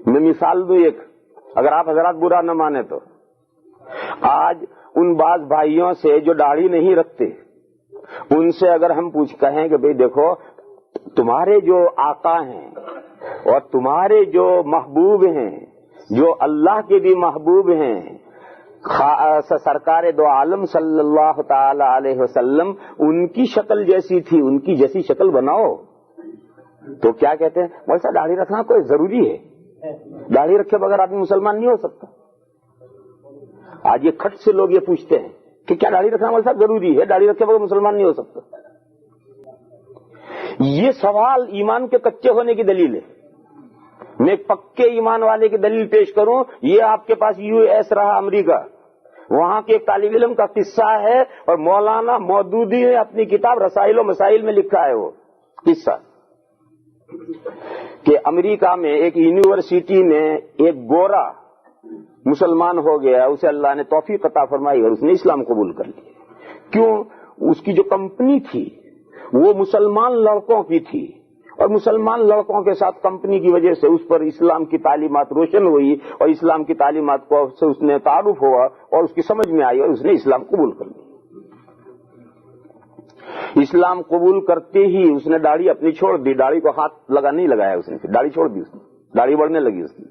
میں مثال دوں ایک، اگر آپ حضرات برا نہ مانے تو، آج ان بعض بھائیوں سے جو داڑھی نہیں رکھتے، ان سے اگر ہم کہیں کہ بھئی دیکھو تمہارے جو آقا ہیں اور تمہارے جو محبوب ہیں، جو اللہ کے بھی محبوب ہیں، سرکار دو عالم صلی اللہ تعالی علیہ وسلم، ان کی شکل جیسی تھی، ان کی جیسی شکل بناؤ، تو کیا کہتے ہیں مولوی صاحب داڑھی رکھنا کوئی ضروری ہے؟ داڑھی رکھے بغیر آدمی مسلمان نہیں ہو سکتا۔ آج یہ کھٹ سے لوگ یہ پوچھتے ہیں کہ کیا داڑھی رکھنا مولوی صاحب ضروری ہے؟ داڑھی رکھے بغیر مسلمان نہیں ہو سکتا۔ یہ سوال ایمان کے کچے ہونے کی دلیل ہے۔ میں ایک پکے ایمان والے کی دلیل پیش کروں، یہ آپ کے پاس یو ایس رہا امریکہ، وہاں کے ایک طالب علم کا قصہ ہے، اور مولانا مودودی نے اپنی کتاب رسائل و مسائل میں لکھا ہے وہ قصہ، کہ امریکہ میں ایک یونیورسٹی میں ایک گورا مسلمان ہو گیا، اسے اللہ نے توفیق عطا فرمائی اور اس نے اسلام قبول کر لیا۔ کیوں؟ اس کی جو کمپنی تھی وہ مسلمان لڑکوں کی تھی، اور مسلمان لڑکوں کے ساتھ کمپنی کی وجہ سے اس پر اسلام کی تعلیمات روشن ہوئی، اور اسلام کی تعلیمات کو سے اس نے تعارف ہوا اور اس کی سمجھ میں آئی، اور اس نے اسلام قبول کر لیا۔ اسلام قبول کرتے ہی اس نے داڑھی اپنی چھوڑ دی، داڑھی کو ہاتھ نہیں لگایا اس نے، داڑھی چھوڑ دی، اس نے داڑھی بڑھنے لگی اس کی۔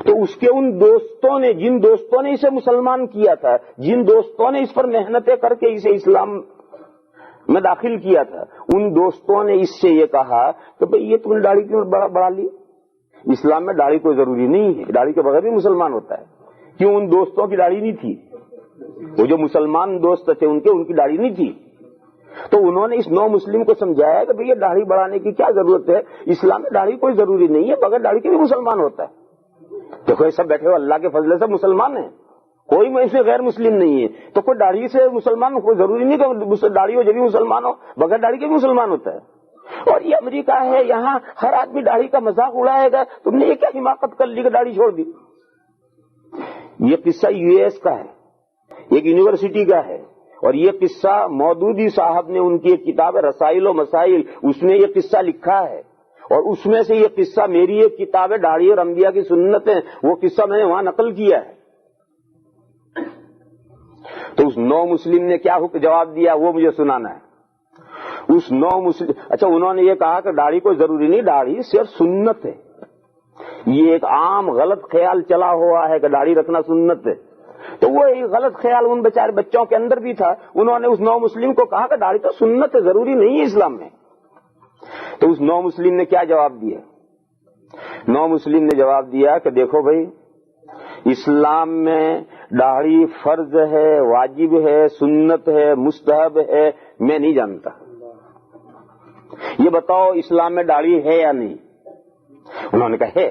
تو اس کے ان دوستوں نے، جن دوستوں نے اسے مسلمان کیا تھا، جن دوستوں نے اس پر محنتیں کر کے اسے اسلام میں داخل کیا تھا، ان دوستوں نے اس سے یہ کہا کہ بھئی یہ تم نے داڑھی کیوں بڑھا لی؟ اسلام میں داڑھی کوئی ضروری نہیں ہے، داڑھی کے بغیر بھی مسلمان ہوتا ہے۔ کیوں؟ ان دوستوں کی داڑھی نہیں تھی، وہ جو مسلمان دوست تھے ان کی داڑھی نہیں تھی۔ تو انہوں نے اس نو مسلم کو سمجھایا کہ بھئی یہ داڑھی بڑھانے کی کیا ضرورت ہے، اسلام میں داڑھی کوئی ضروری نہیں ہے، بغیر داڑھی کے بھی مسلمان ہوتا ہے۔ دیکھو یہ سب بیٹھے ہو اللہ کے فضل سے مسلمان ہیں، کوئی میں سے غیر مسلم نہیں ہے، تو کوئی داڑھی سے مسلمان کوئی ضروری نہیں کہ داڑھی ہو جب بھی مسلمان ہو، بغیر داڑھی کے بھی مسلمان ہوتا ہے۔ اور یہ امریکہ ہے، یہاں ہر آدمی داڑھی کا مذاق اڑائے گا، تم نے یہ کیا حماقت کر لی کہ داڑھی چھوڑ دی؟ یہ قصہ یو ایس کا ہے، ایک یونیورسٹی کا ہے، اور یہ قصہ مودودی صاحب نے ان کی ایک کتاب ہے رسائل و مسائل، اس میں یہ قصہ لکھا ہے، اور اس میں سے یہ قصہ میری ایک کتاب ہے داڑھی اور انبیاء کی سنتیں، وہ قصہ میں نے وہاں نقل کیا ہے۔ تو اس نو مسلم نے کیا جواب دیا وہ مجھے سنانا ہے۔ اس نو مسلم، اچھا انہوں نے یہ کہا کہ داڑھی کوئی ضروری نہیں، داڑھی صرف سنت ہے۔ یہ ایک عام غلط خیال چلا ہوا ہے کہ داڑھی رکھنا سنت ہے، تو وہ ایک غلط خیال ان بیچارے بچوں کے اندر بھی تھا۔ انہوں نے اس نو مسلم کو کہا کہ داڑھی تو سنت ہے، ضروری نہیں ہے اسلام میں۔ تو اس نو مسلم نے کیا جواب دیا؟ نو مسلم نے جواب دیا کہ دیکھو بھائی، اسلام میں داڑھی فرض ہے، واجب ہے، سنت ہے، مستحب ہے، میں نہیں جانتا۔ یہ بتاؤ اسلام میں داڑھی ہے یا نہیں؟ انہوں نے کہا ہے۔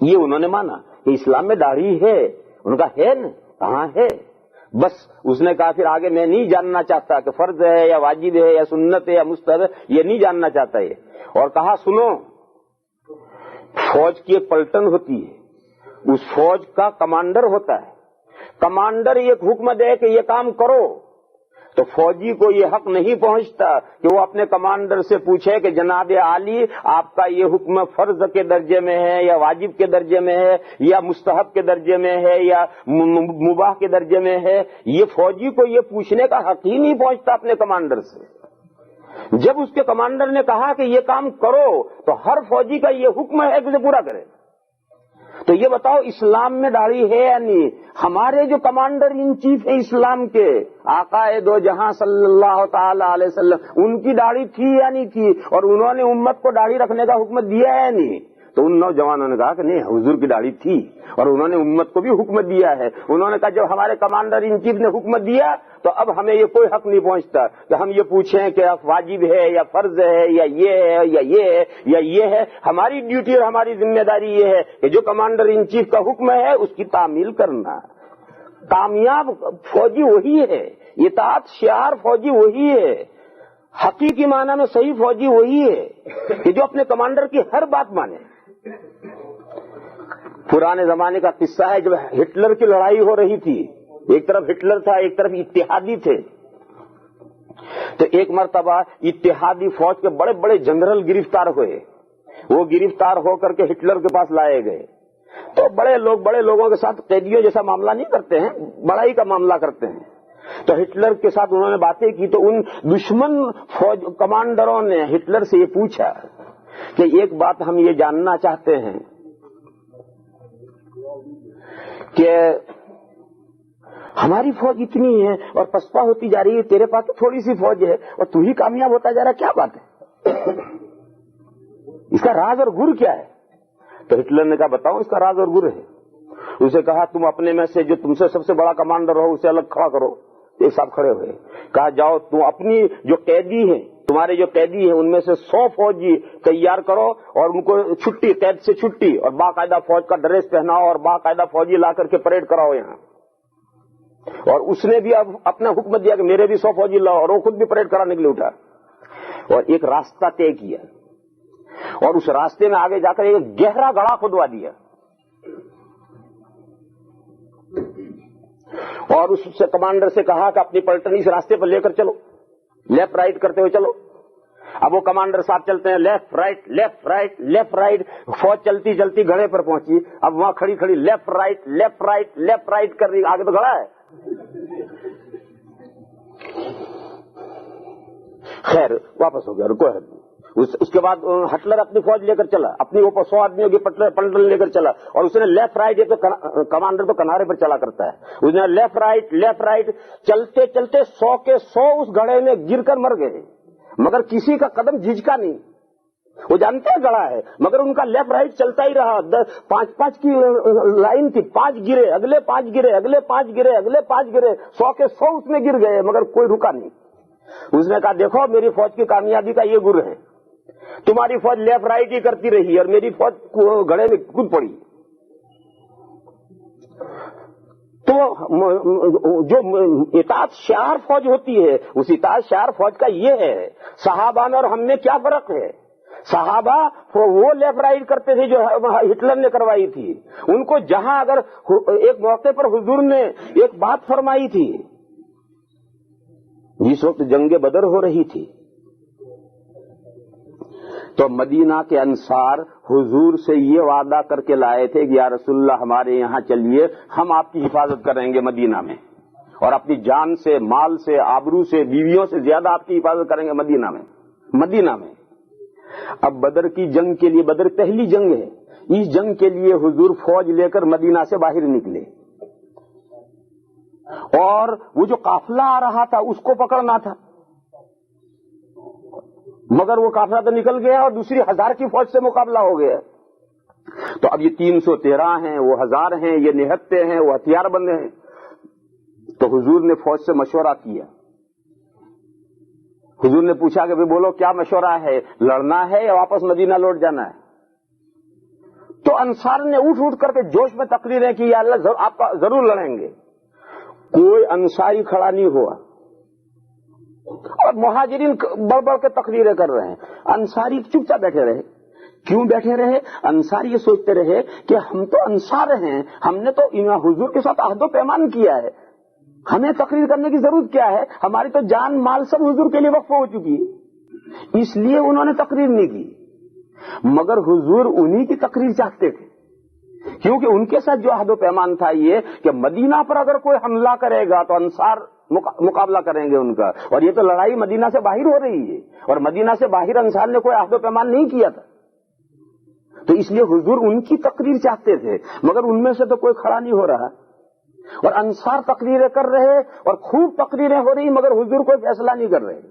یہ انہوں نے مانا کہ اسلام میں داڑھی ہے، ان کا ہے نا، کہاں ہے؟ بس اس نے کہا پھر آگے میں نہیں جاننا چاہتا کہ فرض ہے یا واجب ہے یا سنت ہے یا مستحب ہے، یہ نہیں جاننا چاہتا یہ۔ اور کہا سنو، فوج کی ایک پلٹن ہوتی ہے، اس فوج کا کمانڈر ہوتا ہے، کمانڈر ایک حکم دے کہ یہ کام کرو، تو فوجی کو یہ حق نہیں پہنچتا کہ وہ اپنے کمانڈر سے پوچھے کہ جناب عالی آپ کا یہ حکم فرض کے درجے میں ہے یا واجب کے درجے میں ہے یا مستحب کے درجے میں ہے یا مباح کے درجے میں ہے۔ یہ فوجی کو یہ پوچھنے کا حق ہی نہیں پہنچتا اپنے کمانڈر سے۔ جب اس کے کمانڈر نے کہا کہ یہ کام کرو تو ہر فوجی کا یہ حکم ہے کہ اسے پورا کرے۔ تو یہ بتاؤ اسلام میں داڑھی ہے یا نہیں؟ ہمارے جو کمانڈر ان چیف ہیں اسلام کے، آقا دو جہاں صلی اللہ تعالی علیہ وسلم، ان کی داڑھی تھی یا نہیں تھی؟ اور انہوں نے امت کو داڑھی رکھنے کا حکم دیا ہے یا نہیں؟ تو ان نوجوانوں نے کہا کہ نہیں، حضور کی داڑھی تھی اور انہوں نے امت کو بھی حکم دیا ہے۔ انہوں نے کہا جب ہمارے کمانڈر ان چیف نے حکم دیا تو اب ہمیں یہ کوئی حق نہیں پہنچتا کہ ہم یہ پوچھیں کہ واجب ہے یا فرض ہے یا یہ ہے یا یہ ہے یا یہ ہے۔ ہماری ڈیوٹی اور ہماری ذمہ داری یہ ہے کہ جو کمانڈر ان چیف کا حکم ہے اس کی تعمیل کرنا۔ کامیاب فوجی وہی ہے، اطاعت شعار فوجی وہی ہے، حقیقی معنی میں صحیح فوجی وہی ہے کہ جو اپنے کمانڈر کی ہر بات مانے۔ پرانے زمانے کا قصہ ہے، جب ہٹلر کی لڑائی ہو رہی تھی، ایک طرف ہٹلر تھا ایک طرف اتحادی تھے، تو ایک مرتبہ اتحادی فوج کے بڑے بڑے جنرل گرفتار ہوئے، وہ گرفتار ہو کر کے ہٹلر کے پاس لائے گئے تو بڑے لوگوں کے ساتھ قیدیوں جیسا معاملہ نہیں کرتے ہیں، بڑائی کا معاملہ کرتے ہیں۔ تو ہٹلر کے ساتھ انہوں نے باتیں کی تو ان دشمن فوج کمانڈروں نے ہٹلر سے یہ پوچھا کہ ایک بات ہم یہ جاننا چاہتے ہیں کہ ہماری فوج اتنی ہے اور پسپا ہوتی جا رہی ہے، تیرے پاس تو تھوڑی سی فوج ہے اور تو ہی کامیاب ہوتا جا رہا ہے، کیا بات ہے؟ اس کا راز اور گر کیا ہے؟ تو ہٹلر نے کہا بتاؤ اس کا راز اور گر ہے۔ اسے کہا تم اپنے میں سے جو تم سے سب سے بڑا کمانڈر ہو اسے الگ کھڑا کرو۔ ایک صاحب کھڑے ہوئے، کہا جاؤ تم اپنی جو قیدی ہیں، تمہارے جو قیدی ہیں ان میں سے 100 فوجی تیار کرو اور ان کو چھٹی، قید سے چھٹی، اور باقاعدہ فوج کا ڈریس پہناؤ اور باقاعدہ فوجی لا کر کے پریڈ کراؤ یہاں۔ اور اس نے بھی اب اپنا حکم دیا کہ میرے بھی 100 فوجی لاؤ، اور وہ خود بھی پریڈ کرانے کے لیے اٹھا اور ایک راستہ طے کیا اور اس راستے میں آگے جا کر ایک گہرا گڑھا کھدوا دیا اور اس سے کمانڈر سے کہا کہ اپنی پلٹن اس راستے پر لے کر چلو، لیفٹ رائٹ کرتے ہوئے چلو۔ اب وہ کمانڈر صاحب چلتے ہیں left right left right left right, فوج چلتی چلتی گھڑے پر پہنچی، اب وہاں کھڑی کھڑی left right left right left right کر رہی، آگے تو گھڑا ہے۔ خیر واپس ہو گیا، رکو ہے۔ اس کے بعد ہٹلر اپنی فوج لے کر چلا، اپنی وہ 100 آدمیوں کی پلٹن لے کر چلا اور اس نے لیفٹ رائٹ، یہ تو کمانڈر تو کنارے پر چلا کرتا ہے، اس نے لیفٹ رائٹ چلتے چلتے 100 کے 100 اس گڑھے میں گر کر مر گئے، مگر کسی کا قدم جھجکا نہیں۔ وہ جانتے ہیں گڑھا ہے مگر ان کا لیفٹ رائٹ چلتا ہی رہا، 5-5 کی لائن تھی، 5 گرے، اگلے 5 گرے، اگلے 5 گرے، اگلے 5 گرے، 100 کے 100 اس میں گر گئے مگر کوئی رکا نہیں۔ اس نے کہا دیکھو میری فوج کی کامیابی کا یہ گر ہے، تمہاری فوج لیفٹ رائٹ ہی کرتی رہی اور میری فوج گڑھے میں کود پڑی۔ تو جو اطاعت شعار فوج ہوتی ہے اس اطاعت شعار فوج کا یہ ہے، صحابہ میں اور ہم میں کیا فرق ہے؟ صحابہ وہ لیفٹ رائٹ کرتے تھے جو ہٹلر نے کروائی تھی، ان کو جہاں اگر ایک موقع پر حضور نے ایک بات فرمائی تھی جس وقت جنگ بدر ہو رہی تھی تو مدینہ کے انصار حضور سے یہ وعدہ کر کے لائے تھے کہ یا رسول اللہ ہمارے یہاں چلیے، ہم آپ کی حفاظت کریں گے مدینہ میں، اور اپنی جان سے، مال سے، آبرو سے، بیویوں سے زیادہ آپ کی حفاظت کریں گے مدینہ میں۔ اب بدر کی جنگ کے لیے، بدر پہلی جنگ ہے، اس جنگ کے لیے حضور فوج لے کر مدینہ سے باہر نکلے اور وہ جو قافلہ آ رہا تھا اس کو پکڑنا تھا، مگر وہ قافلہ تو نکل گیا اور دوسری 1000 کی فوج سے مقابلہ ہو گیا۔ تو اب یہ 313 ہیں، وہ 1000 ہیں، یہ نہتے ہیں، وہ ہتھیار بندے ہیں۔ تو حضور نے فوج سے مشورہ کیا، حضور نے پوچھا کہ بولو کیا مشورہ ہے، لڑنا ہے یا واپس مدینہ لوٹ جانا ہے؟ تو انصار نے اٹھ کر کے جوش میں تقریریں کی، یا اللہ آپ ضرور لڑیں گے۔ کوئی انصاری کھڑا نہیں ہوا اور مہاجرین بڑھ بڑھ کے تقریریں کر رہے ہیں، انصاری چپ چاپ بیٹھے رہے۔ کیوں بیٹھے رہے؟ انصار یہ سوچتے رہے کہ ہم تو انصار ہیں، ہم نے تو حضور کے ساتھ عہد و پیمان کیا ہے، ہمیں تقریر کرنے کی ضرورت کیا ہے، ہماری تو جان مال سب حضور کے لیے وقف ہو چکی ہے، اس لیے انہوں نے تقریر نہیں کی۔ مگر حضور انہی کی تقریر چاہتے تھے، کیونکہ ان کے ساتھ جو عہد و پیمان تھا یہ کہ مدینہ پر اگر کوئی حملہ کرے گا تو انصار مقابلہ کریں گے ان کا، اور یہ تو لڑائی مدینہ سے باہر ہو رہی ہے اور مدینہ سے باہر انصار نے کوئی عہد و پیمان نہیں کیا تھا، تو اس لیے حضور ان کی تقریر چاہتے تھے، مگر ان میں سے تو کوئی کھڑا نہیں ہو رہا اور انصار تقریریں کر رہے اور خوب تقریریں ہو رہی مگر حضور کوئی فیصلہ نہیں کر رہے۔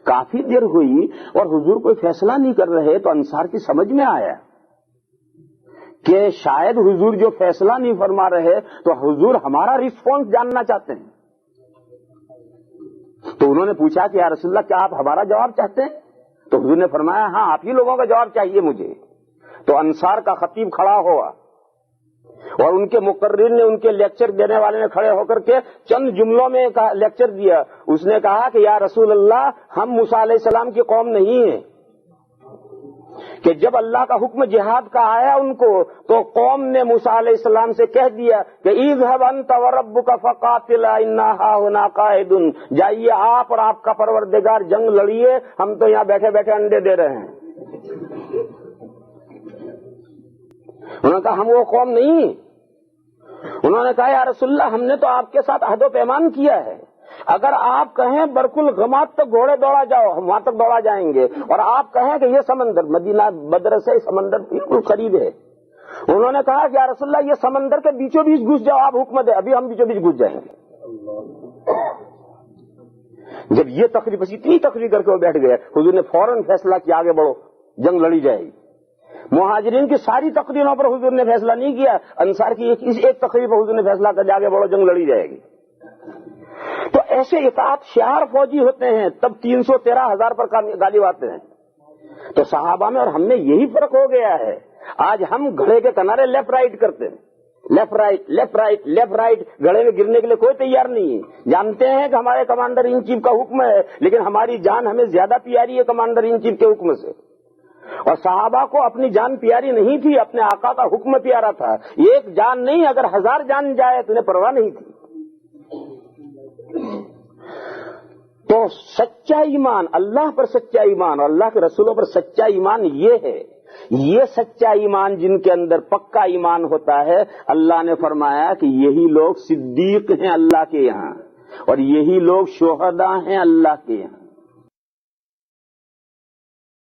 کافی دیر ہوئی اور حضور کوئی فیصلہ نہیں کر رہے تو انصار کی سمجھ میں آیا کہ شاید حضور جو فیصلہ نہیں فرما رہے تو حضور ہمارا رسپانس جاننا چاہتے ہیں۔ تو انہوں نے پوچھا کہ یا رسول اللہ کیا آپ ہمارا جواب چاہتے ہیں؟ تو حضور نے فرمایا ہاں آپ ہی لوگوں کا جواب چاہیے مجھے۔ تو انصار کا خطیب کھڑا ہوا اور ان کے مقرر نے، ان کے لیکچر دینے والے نے کھڑے ہو کر کے چند جملوں میں لیکچر دیا۔ اس نے کہا کہ یا رسول اللہ ہم موسیٰ علیہ السلام کی قوم نہیں ہیں کہ جب اللہ کا حکم جہاد کا آیا ان کو تو قوم نے موسیٰ علیہ السلام سے کہہ دیا کہ اذهب انت وربک فقاتلا انا هاهنا قاعدون، جائیے آپ اور آپ کا پروردگار جنگ لڑیے، ہم تو یہاں بیٹھے بیٹھے انڈے دے رہے ہیں۔ انہوں نے کہا ہم وہ قوم نہیں. انہوں نے کہا یا رسول اللہ ہم نے تو آپ کے ساتھ عہد و پیمان کیا ہے, اگر آپ کہیں برکل غمات تک گھوڑے دوڑا جاؤ ہم وہاں تک دوڑا جائیں گے, اور آپ کہیں کہ یہ سمندر مدینہ بدر سے سمندر بالکل قریب ہے. انہوں نے کہا کہ یا رسول اللہ یہ سمندر کے بیچوں بیچ گھس جاؤ, آپ حکم دیں, ابھی ہم بیچوں بیچ گھس جائیں گے. جب یہ تقریر بس اتنی تقریر کر کے وہ بیٹھ گئے, حضور نے فوراً فیصلہ کیا آگے بڑھو جنگ لڑی جائے گی. مہاجرین کی ساری تقریروں پر حضور نے فیصلہ نہیں کیا, انصار کی ایک تقریر پر حضور نے فیصلہ کر آگے بڑھو جنگ لڑی جائے گی. تو ایسے اطاعت شعار فوجی ہوتے ہیں, تب 313,000 پر غالب آتے ہیں. تو صحابہ میں اور ہم میں یہی فرق ہو گیا ہے. آج ہم گھڑے کے کنارے لیفٹ رائٹ کرتے ہیں, left right left right left right, گھڑے میں گرنے کے لیے کوئی تیار نہیں ہے. جانتے ہیں کہ ہمارے کمانڈر ان چیف کا حکم ہے, لیکن ہماری جان ہمیں زیادہ پیاری ہے کمانڈر ان چیف کے حکم سے. اور صحابہ کو اپنی جان پیاری نہیں تھی, اپنے آقا کا حکم پیارا تھا. ایک جان نہیں, اگر 1000 جان جائے تو انہیں پرواہ نہیں تھی. تو سچا ایمان, اللہ پر سچا ایمان اور اللہ کے رسولوں پر سچا ایمان یہ ہے. یہ سچا ایمان جن کے اندر پکا ایمان ہوتا ہے, اللہ نے فرمایا کہ یہی لوگ صدیق ہیں اللہ کے یہاں, اور یہی لوگ شہداء ہیں اللہ کے یہاں.